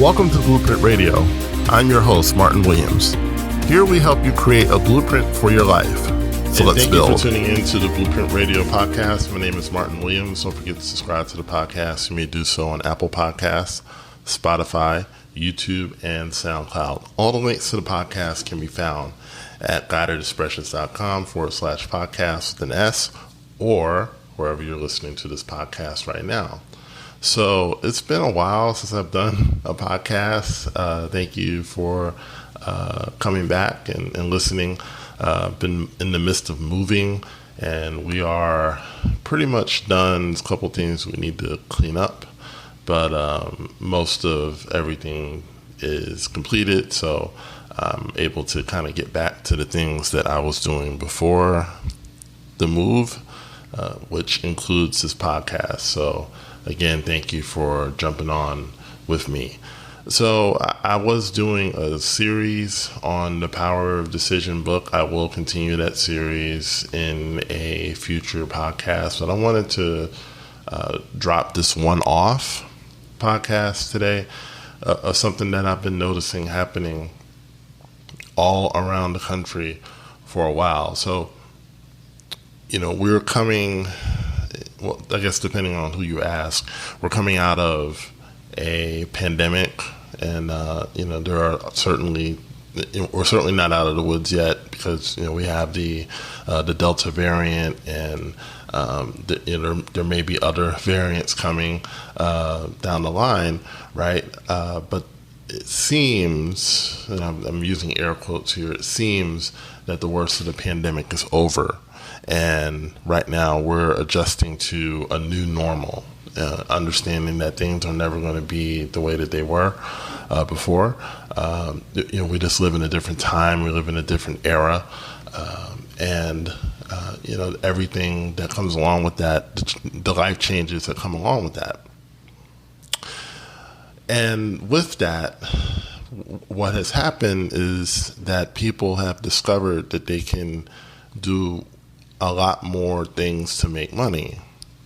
Welcome to Blueprint Radio. I'm your host, Martin Williams. Here we help you create a blueprint for your life. So let's build. Thank you for tuning in to the Blueprint Radio podcast. My name is Martin Williams. Don't forget to subscribe to the podcast. You may do so on Apple Podcasts, Spotify, YouTube, and SoundCloud. All the links to the podcast can be found at guidedexpressions.com/podcast with an S, or wherever you're listening to this podcast right now. So it's been a while since I've done a podcast. Thank you for coming back and listening. Been in the midst of moving, and we are pretty much done. There's a couple things we need to clean up, but most of everything is completed, so I'm able to kind of get back to the things that I was doing before the move, which includes this podcast. So again, thank you for jumping on with me. So I was doing a series on the Power of Decision book. I will continue that series in a future podcast, but I wanted to drop this one-off podcast today of something that I've been noticing happening all around the country for a while. So, we're coming, well, I guess depending on who you ask, we're coming out of a pandemic, and there are we're certainly not out of the woods yet, because we have the Delta variant, and there may be other variants coming down the line, right? But it seems, and I'm using air quotes here, it seems that the worst of the pandemic is over. And right now we're adjusting to a new normal, understanding that things are never going to be the way that they were before. We just live in a different time. We live in a different era. And everything that comes along with that, the life changes that come along with that. And with that, what has happened is that people have discovered that they can do a lot more things to make money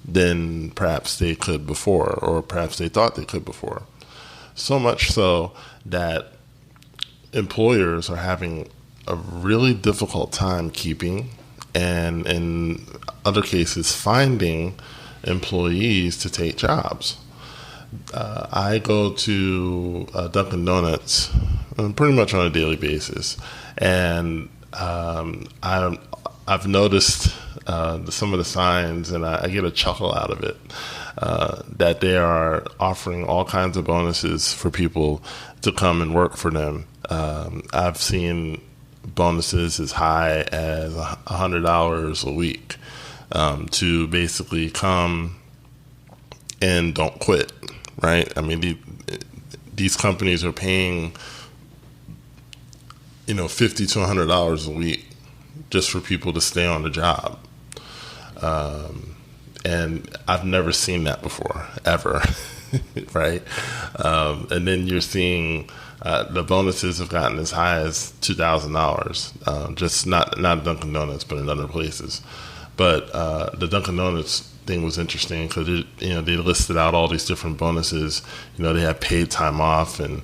than perhaps they could before, or perhaps they thought they could before. So much so that employers are having a really difficult time keeping, and in other cases, finding employees to take jobs. I go to Dunkin Donuts pretty much on a daily basis, and I've noticed some of the signs, and I get a chuckle out of it, that they are offering all kinds of bonuses for people to come and work for them. I've seen bonuses as high as $100 a week to basically come and don't quit, right? I mean, these companies are paying $50 to $100 a week just for people to stay on the job. And I've never seen that before, ever, right? And then you're seeing the bonuses have gotten as high as $2,000, just not Dunkin Donuts, but in other places. But the Dunkin Donuts thing was interesting because they listed out all these different bonuses. They have paid time off, and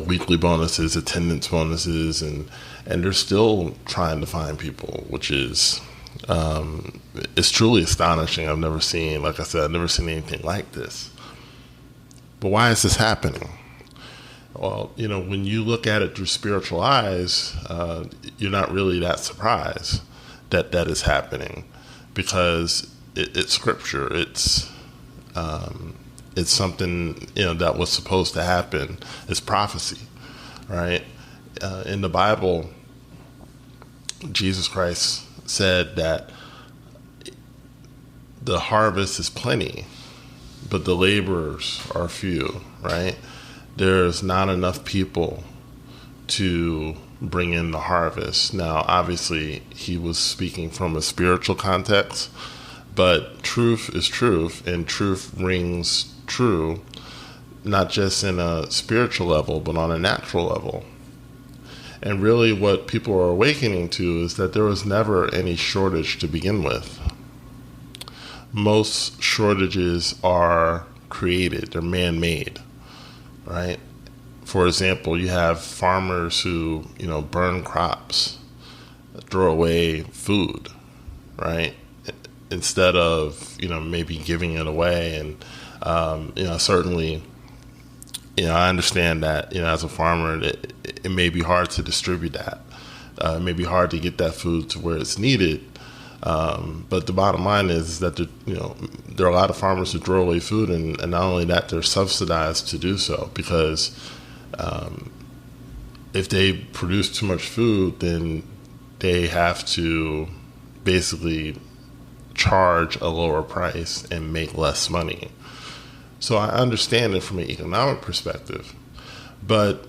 weekly bonuses, attendance bonuses, and they're still trying to find people, which is it's truly astonishing. I've never seen anything like this. But why is this happening? Well, when you look at it through spiritual eyes, you're not really that surprised that is happening, because it's scripture. It's something that was supposed to happen. It's prophecy, right? In the Bible, Jesus Christ said that the harvest is plenty, but the laborers are few, right? There's not enough people to bring in the harvest. Now, obviously, he was speaking from a spiritual context, but truth is truth, and truth rings true, not just in a spiritual level, but on a natural level. And really what people are awakening to is that there was never any shortage to begin with. Most shortages are created, they're man-made, right? For example, you have farmers who, burn crops, throw away food, right? Instead of, maybe giving it away. And, certainly, I understand that, as a farmer, it may be hard to distribute that. It may be hard to get that food to where it's needed. But the bottom line is that, there are a lot of farmers who throw away food, and not only that, they're subsidized to do so because if they produce too much food, then they have to basically charge a lower price and make less money. So I understand it from an economic perspective, but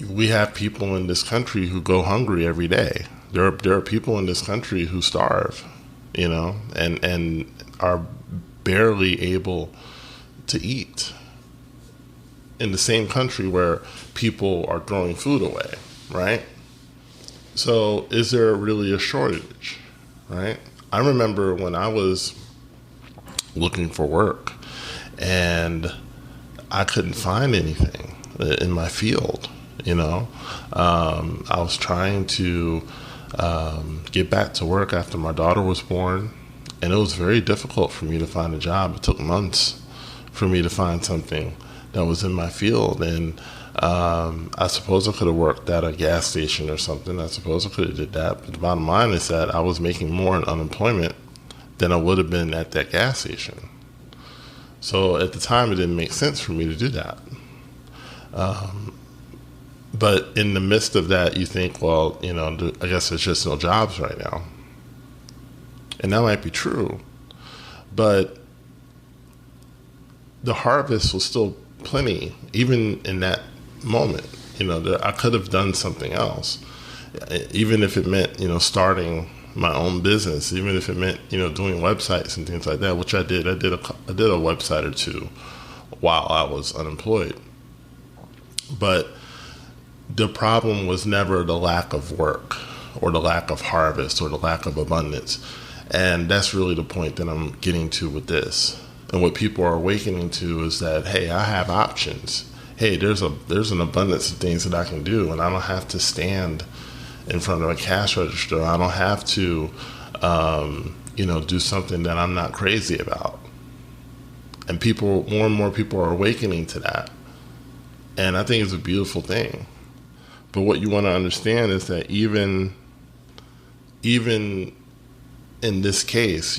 we have people in this country who go hungry every day. There are people in this country who starve, and are barely able to eat in the same country where people are throwing food away, right? So is there really a shortage, right? I remember when I was looking for work and I couldn't find anything in my field, I was trying to get back to work after my daughter was born, and it was very difficult for me to find a job. It took months for me to find something that was in my field, and I suppose I could have worked at a gas station or something. I suppose I could have did that, but the bottom line is that I was making more in unemployment than I would have been at that gas station. So at the time, it didn't make sense for me to do that. But in the midst of that, you think, well, I guess there's just no jobs right now. And that might be true. But the harvest was still plenty, even in that moment. I could have done something else, even if it meant, starting my own business, even if it meant, doing websites and things like that, which I did. I did a website or two while I was unemployed. But the problem was never the lack of work or the lack of harvest or the lack of abundance. And that's really the point that I'm getting to with this. And what people are awakening to is that, hey, I have options. Hey, there's an abundance of things that I can do, and I don't have to stand in front of a cash register. I don't have to, do something that I'm not crazy about. And more and more people are awakening to that. And I think it's a beautiful thing. But what you want to understand is that even in this case,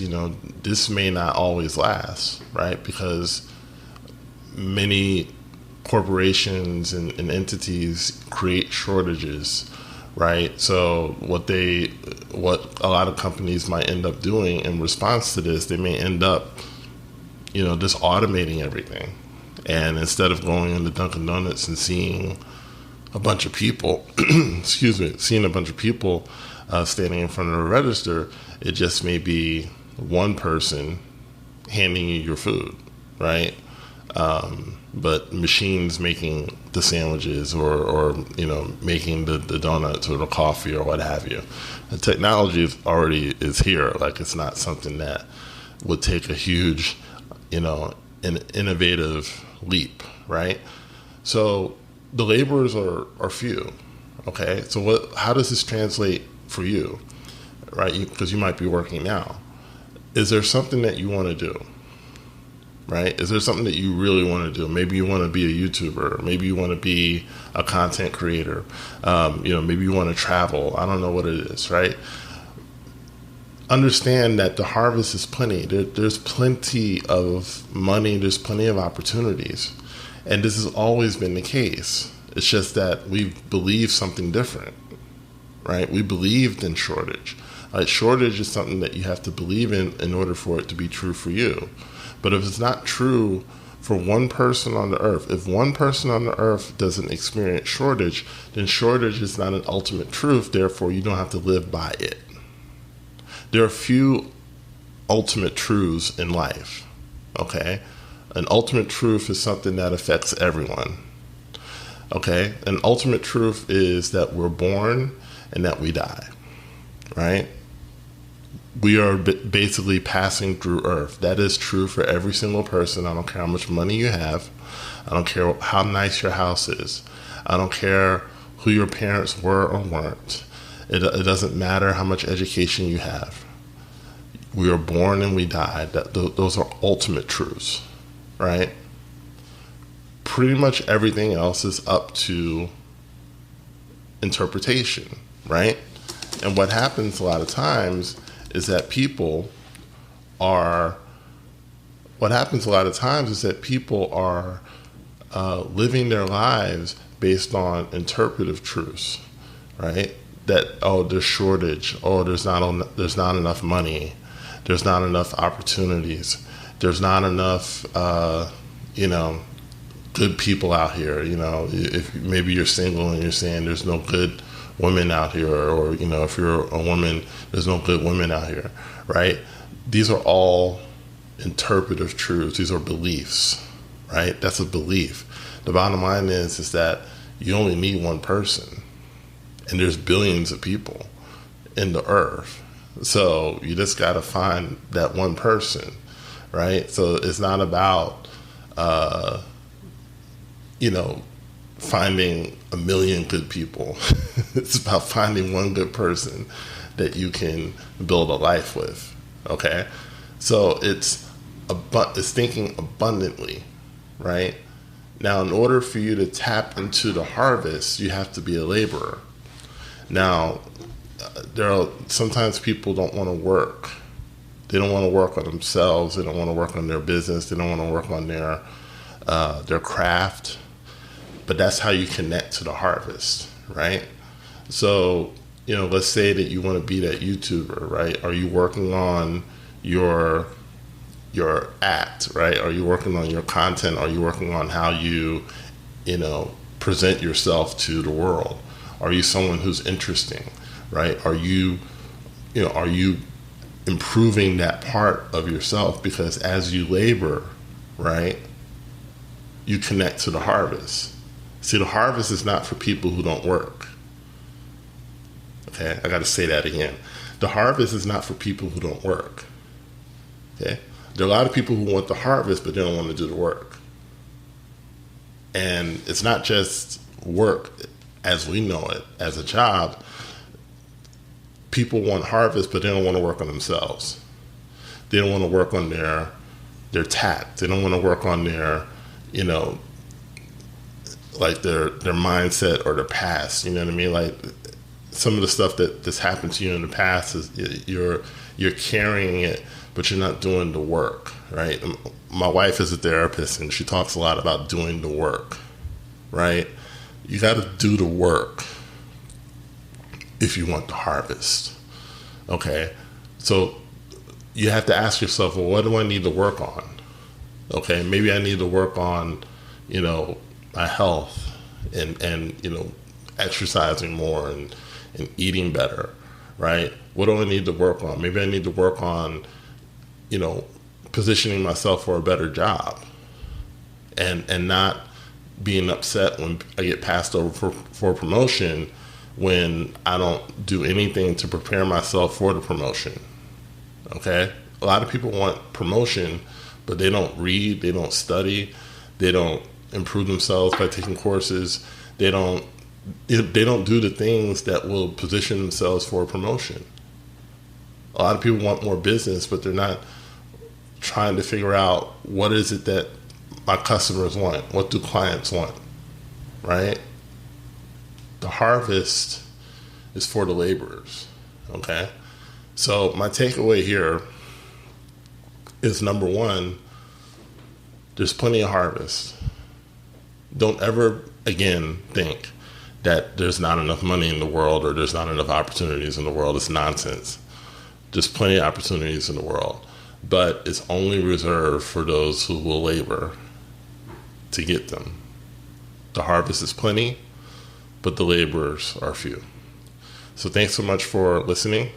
this may not always last, right? Because many corporations and entities create shortages, right? So what a lot of companies might end up doing in response to this, they may end up, just automating everything. And instead of going into Dunkin Donuts and seeing a bunch of people, seeing a bunch of people standing in front of a register, it just may be one person handing you your food, right? But machines making the sandwiches or making the donuts or the coffee or what have you. The technology already is here. Like, it's not something that would take a huge, an innovative leap, right? So the laborers are few, okay? So how does this translate for you, right? Because you might be working now. Is there something that you want to do, right? Is there something that you really want to do? Maybe you want to be a YouTuber. Maybe you want to be a content creator. Maybe you want to travel. I don't know what it is, right? Understand that the harvest is plenty. There's plenty of money. There's plenty of opportunities. And this has always been the case. It's just that we believe something different, right? We believed in shortage. Shortage is something that you have to believe in order for it to be true for you. But if it's not true for one person on the earth, if one person on the earth doesn't experience shortage, then shortage is not an ultimate truth. Therefore, you don't have to live by it. There are few ultimate truths in life, okay? An ultimate truth is something that affects everyone, okay? An ultimate truth is that we're born and that we die, right? we are basically passing through Earth. That is true for every single person. I don't care how much money you have. I don't care how nice your house is. I don't care who your parents were or weren't. It doesn't matter how much education you have. We are born and we die. Those are ultimate truths, right? Pretty much everything else is up to interpretation, right? And what happens a lot of times is that people are living their lives based on interpretive truths, right? That, there's shortage, there's not enough money, there's not enough opportunities, there's not enough, good people out here. If maybe you're single and you're saying there's no good women out here, or if you're a woman, there's no good women out here, right? These are all interpretive truths. These are beliefs, right? That's a belief. The bottom line is that you only need one person, and there's billions of people in the earth. So you just got to find that one person, right? So it's not about, finding a million good people. It's about finding one good person that you can build a life with, okay? So it's thinking abundantly, right? Now, in order for you to tap into the harvest, you have to be a laborer. Now, sometimes people don't want to work. They don't want to work on themselves. They don't want to work on their business. They don't want to work on their craft. But that's how you connect to the harvest, right? So, let's say that you want to be that YouTuber, right? Are you working on your act, right? Are you working on your content? Are you working on how you, present yourself to the world? Are you someone who's interesting, right? Are you improving that part of yourself? Because as you labor, right, you connect to the harvest. See, the harvest is not for people who don't work. Okay, I got to say that again. The harvest is not for people who don't work. Okay, there are a lot of people who want the harvest, but they don't want to do the work. And it's not just work as we know it, as a job. People want harvest, but they don't want to work on themselves. They don't want to work on their tact. They don't want to work on their, like their mindset or their past. You know what I mean? Like some of the stuff that's happened to you in the past is you're carrying it, but you're not doing the work, right? My wife is a therapist, and she talks a lot about doing the work, right? You got to do the work if you want the harvest, okay? So you have to ask yourself, well, what do I need to work on? Okay, maybe I need to work on, my health and exercising more and eating better, right? What do I need to work on? Maybe I need to work on, positioning myself for a better job and not being upset when I get passed over for promotion when I don't do anything to prepare myself for the promotion, okay? A lot of people want promotion, but they don't read, they don't study, they don't improve themselves by taking courses. They don't do the things that will position themselves for a promotion. A lot of people want more business, but they're not trying to figure out what is it that my customers want? What do clients want? Right? The harvest is for the laborers. Okay? So my takeaway here is, number one, there's plenty of harvest. Don't ever again think that there's not enough money in the world or there's not enough opportunities in the world. It's nonsense. There's plenty of opportunities in the world, but it's only reserved for those who will labor to get them. The harvest is plenty, but the laborers are few. So thanks so much for listening.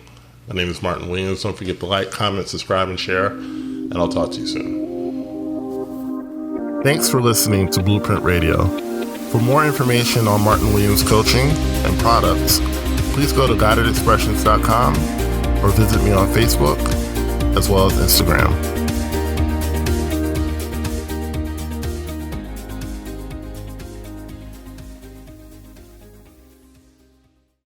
My name is Martin Williams. Don't forget to like, comment, subscribe, and share, and I'll talk to you soon. Thanks for listening to Blueprint Radio. For more information on Martin Williams coaching and products, please go to guidedexpressions.com or visit me on Facebook as well as Instagram.